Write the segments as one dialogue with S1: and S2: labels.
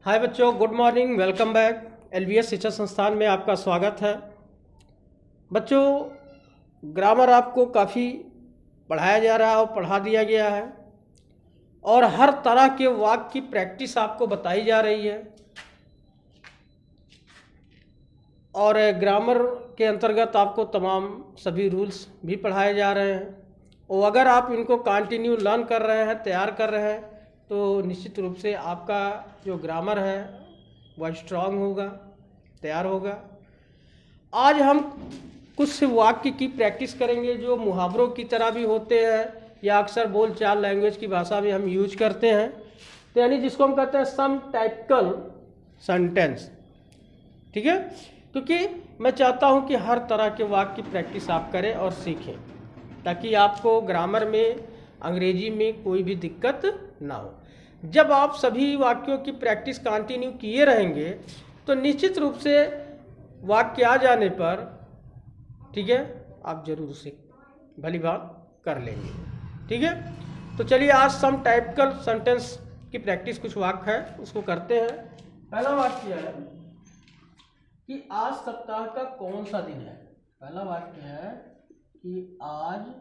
S1: हाय बच्चों, good morning, welcome back. LVS शिक्षा संस्थान में आपका स्वागत है। बच्चों, ग्रामर आपको काफ़ी पढ़ाया जा रहा है और पढ़ा दिया गया है और हर तरह के वाक्य की प्रैक्टिस आपको बताई जा रही है और ग्रामर के अंतर्गत आपको तमाम सभी रूल्स भी पढ़ाए जा रहे हैं। और अगर आप इनको कंटिन्यू लर्न कर रहे हैं, तैयार कर रहे हैं, तो निश्चित रूप से आपका जो ग्रामर है वह स्ट्रांग होगा, तैयार होगा। आज हम कुछ वाक्य की प्रैक्टिस करेंगे जो मुहावरों की तरह भी होते हैं या अक्सर बोलचाल लैंग्वेज की भाषा में हम यूज करते हैं, तो यानी जिसको हम कहते हैं सम टाइपिकल सेंटेंस। ठीक है, क्योंकि मैं चाहता हूं कि हर तरह के वाक्य की प्रैक्टिस आप करें और सीखें ताकि आपको ग्रामर में, अंग्रेजी में कोई भी दिक्कत ना हो। जब आप सभी वाक्यों की प्रैक्टिस कंटिन्यू किए रहेंगे तो निश्चित रूप से वाक्य आ जाने पर, ठीक है, आप जरूर उसे भली बात कर लेंगे। ठीक है, तो चलिए आज सम टाइपिकल सेंटेंस की प्रैक्टिस, कुछ वाक्य है उसको करते हैं। पहला वाक्य है कि आज सप्ताह का कौन सा दिन है। पहला वाक्य है कि आज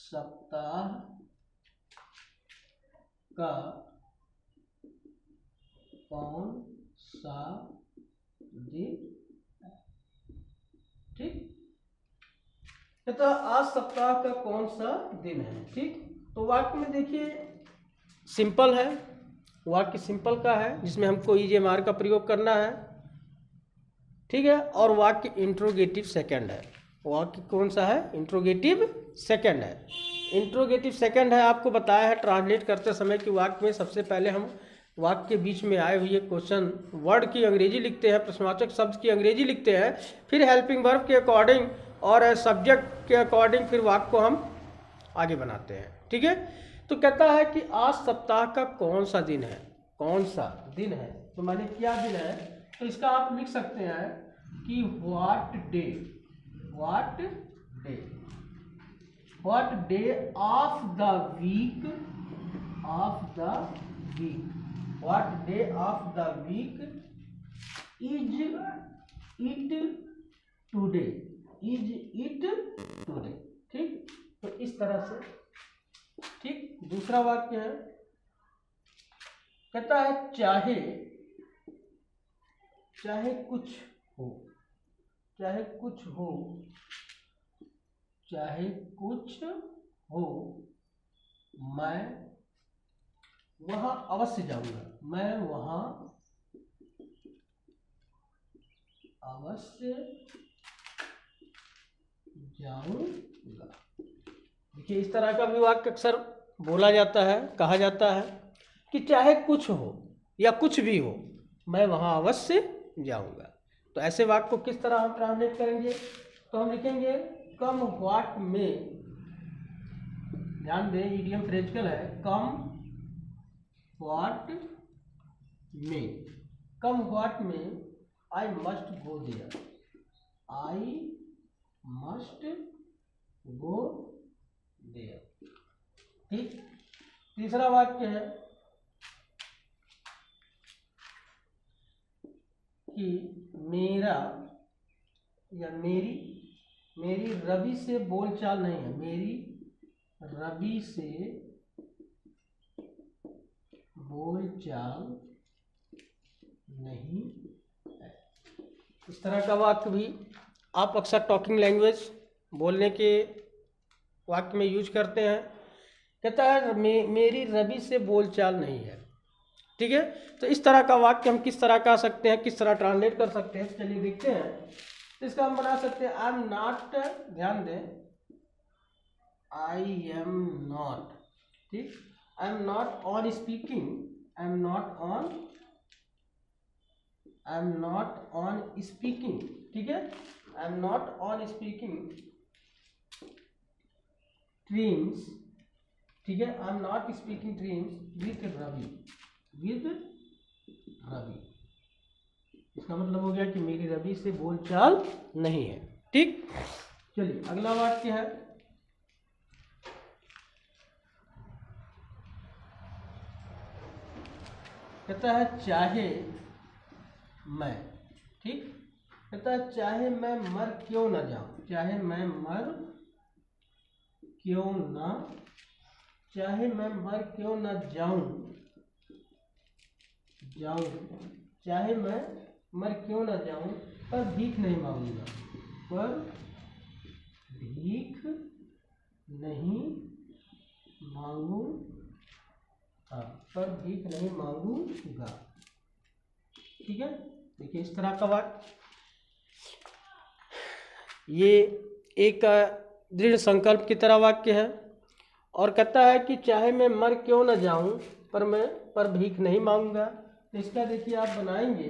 S1: सप्ताह का कौन सा दिन है। ठीक, तो आज सप्ताह का कौन सा दिन है। ठीक, तो वाक्य में देखिए सिंपल है, वाक्य सिंपल का है जिसमें हमको EJMR का प्रयोग करना है। ठीक है, और वाक्य इंट्रोगेटिव सेकंड है। वाक्य कौन सा है? इंट्रोगेटिव सेकंड है। इंट्रोगेटिव सेकंड है, आपको बताया है ट्रांसलेट करते समय कि वाक्य में सबसे पहले हम वाक्य के बीच में आए हुए क्वेश्चन वर्ड की अंग्रेजी लिखते हैं, प्रश्नवाचक शब्द की अंग्रेजी लिखते हैं, फिर हेल्पिंग वर्ब के अकॉर्डिंग और सब्जेक्ट के अकॉर्डिंग फिर वाक्य को हम आगे बनाते हैं। ठीक है, तो कहता है कि आज सप्ताह का कौन सा दिन है। कौन सा दिन है, तो मैंने क्या दिन है, तो इसका आप लिख सकते हैं कि what day, what day, what day of the week, of the week, what day of the week is it today, is it today. ठीक, तो इस तरह से। ठीक, दूसरा वाक्य है, कहता है चाहे, चाहे कुछ हो, चाहे कुछ हो, चाहे कुछ हो, मैं वहां अवश्य जाऊंगा, मैं वहां अवश्य जाऊंगा। देखिए इस तरह का भी वाक्य अक्सर बोला जाता है, कहा जाता है कि चाहे कुछ हो या कुछ भी हो, मैं वहां अवश्य जाऊंगा। तो ऐसे वाक्य को किस तरह हम ट्रांसलेट करेंगे, तो हम लिखेंगे कम व्हाट में, ध्यान दें ईडियम फ्रेजिकल है, कम व्हाट में, come what may I must go there, I must go there. ठीक, तीसरा वाक्य है कि मेरा या मेरी, मेरी रवि से बोलचाल नहीं है, मेरी रवि से बोलचाल नहीं है। इस तरह का वाक्य भी आप अक्सर टॉकिंग लैंग्वेज बोलने के वाक्य में यूज करते हैं। कहता है मेरी रवि से बोलचाल नहीं है। ठीक है, तो इस तरह का वाक्य हम किस तरह कह सकते हैं, किस तरह ट्रांसलेट कर सकते हैं, चलिए देखते हैं। तो इसका हम बना सकते हैं आई एम नॉट, ध्यान दें, आई एम नॉट। ठीक, I am not on speaking, I am not on, I am not on speaking. ठीक है, I am not on speaking dreams. ठीक है, I am not speaking dreams with Ravi, with Ravi. इसका मतलब हो गया कि मेरी रवि से बोलचाल नहीं है। ठीक, चलिए अगला वाक्य है, कहता है चाहे मैं, ठीक, कहता है चाहे मैं मर क्यों न जाऊं, चाहे मैं मर क्यों न, चाहे मैं मर क्यों न जाऊं, चाहे मैं मर क्यों न जाऊं, पर भीख नहीं मांगूंगा, पर भीख नहीं मांगू, हाँ, पर भीख नहीं मांगूंगा। ठीक है, देखिए इस तरह का वाक्य, ये एक दृढ़ संकल्प की तरह वाक्य है। और कहता है कि चाहे मैं मर क्यों न जाऊं, पर भीख नहीं मांगूंगा। तो इसका देखिए आप बनाएंगे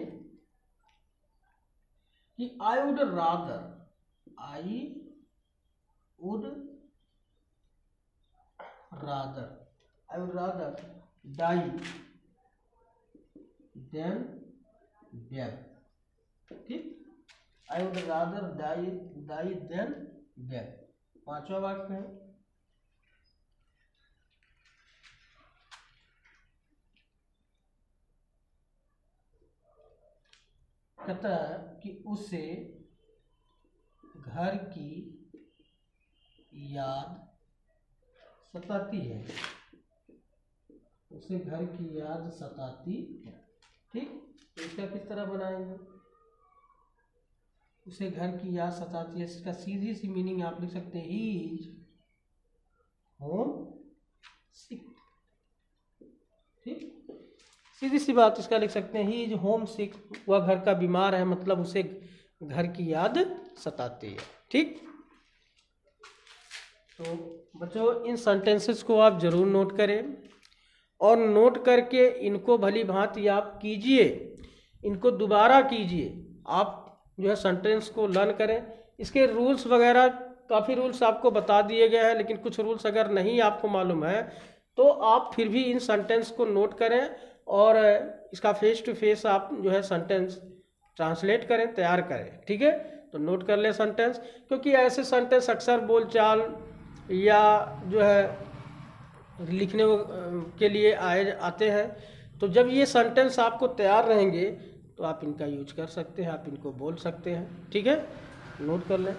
S1: कि I would rather die than beg, ठीक, I would rather die than beg. पांचवा वाक्य है, कहता है कि उसे घर की याद सताती है, उसे घर की याद सताती है। ठीक, तो इसका किस तरह बनाएंगे, उसे घर की याद सताती है, इसका सीधी सी मीनिंग आप लिख सकते हैं ही इज होम सिक। ठीक, सीधी सी बात इसका लिख सकते हैं ही इज होम सिक, वह घर का बीमार है, मतलब उसे घर की याद सताती है। ठीक, तो बच्चों इन सेंटेंसेस को आप जरूर नोट करें और नोट करके इनको भली भांति आप कीजिए, इनको दोबारा कीजिए, आप जो है सेंटेंस को लर्न करें। इसके रूल्स वगैरह काफ़ी रूल्स आपको बता दिए गए हैं, लेकिन कुछ रूल्स अगर नहीं आपको मालूम है तो आप फिर भी इन सेंटेंस को नोट करें और इसका फेस टू फेस आप जो है सेंटेंस ट्रांसलेट करें, तैयार करें। ठीक है, तो नोट कर लें सेंटेंस, क्योंकि ऐसे सेंटेंस अक्सर बोलचाल या जो है लिखने के लिए आते हैं। तो जब ये सेंटेंस आपको तैयार रहेंगे तो आप इनका यूज कर सकते हैं, आप इनको बोल सकते हैं। ठीक है, नोट कर लें।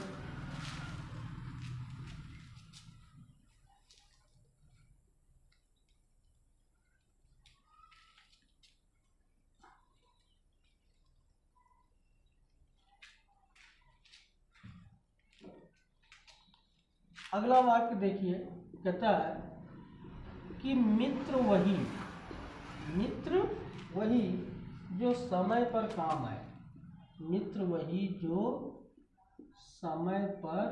S1: अगला वाक्य देखिए, कहता है कि मित्र वही जो समय पर काम आए, मित्र वही जो समय पर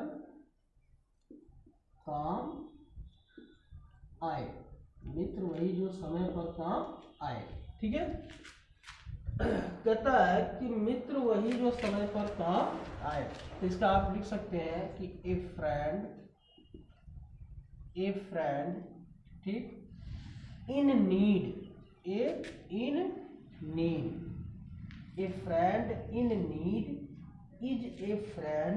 S1: काम आए, मित्र वही जो समय पर काम आए। ठीक है, कहता है कि मित्र वही जो समय पर काम आए, तो इसका आप लिख सकते हैं कि ए फ्रेंड, ठीक, in need, A friend in need is a friend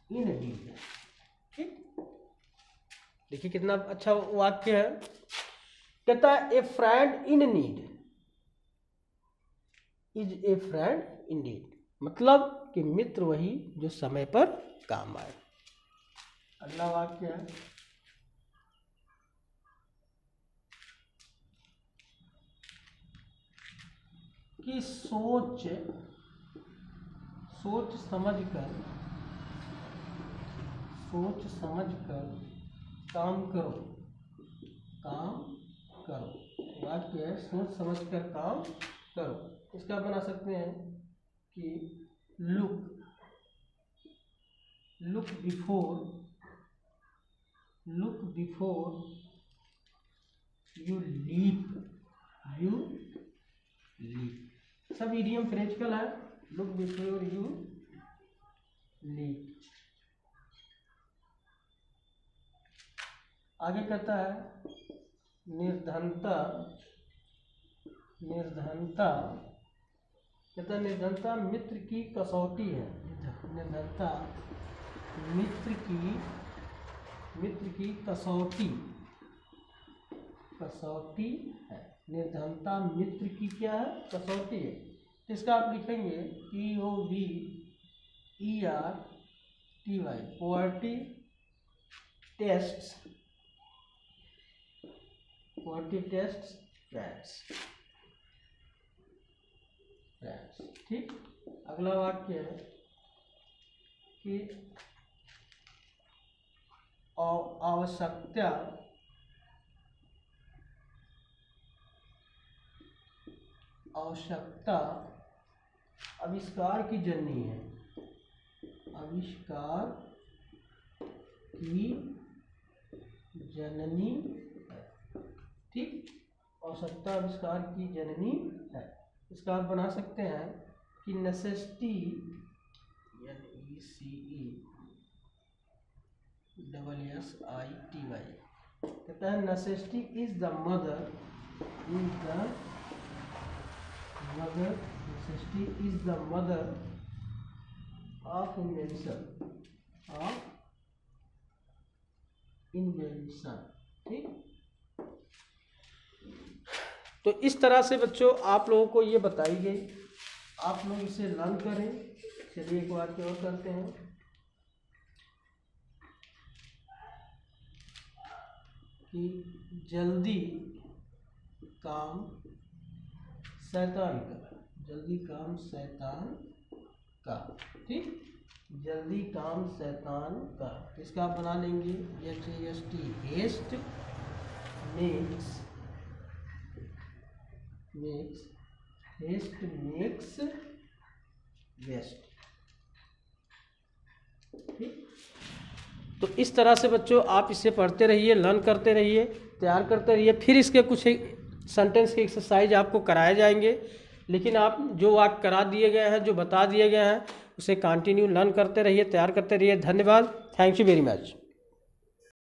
S1: in need. ठीक, देखिए कितना अच्छा वाक्य है। कहता है ए friend in need is a friend in need, मतलब कि मित्र वही जो समय पर काम आए। अगला वाक्य है, कि सोच समझकर काम करो। वाक्य है सोच समझकर काम करो। इसका बना सकते हैं कि look before you leap। सब इडियम फ्रेजिकल है। Look before you leap. आगे कहता है निर्धनता, कहता है निर्धनता मित्र की कसौटी है। निर्धनता मित्र की मित्र की कसौटी, कसौटी है। निर्धनता मित्र की क्या है? कसौटी है। तो इसका आप लिखेंगे POVERTY, poverty tests, poverty tests friends, ठीक। अगला वाक्य है कि आवश्यकता आविष्कार की जननी है, आविष्कार की जननी है, ठीक। आवश्यकता आविष्कार की जननी है। इसका आप बना सकते हैं कि नेसेसिटी, NECESSITY कहता है necessity is the mother, necessity is the mother of invention, ठीक। तो इस तरह से बच्चों आप लोगों को ये बताई गई, आप लोग इसे लर्न करें। चलिए एक बार और करते हैं कि जल्दी काम शैतान का, जल्दी काम शैतान का, ठीक। जल्दी काम शैतान का, इसका आप बना लेंगे HAST, हेस्ट मेक्स वेस्ट, ठीक। तो इस तरह से बच्चों आप इसे पढ़ते रहिए, लर्न करते रहिए, तैयार करते रहिए। फिर इसके कुछ सेंटेंस के एक्सरसाइज आपको कराए जाएंगे, लेकिन आप जो वाक्य करा दिए गए हैं, जो बता दिए गए हैं, उसे कंटिन्यू लर्न करते रहिए, तैयार करते रहिए। धन्यवाद, थैंक यू वेरी मच।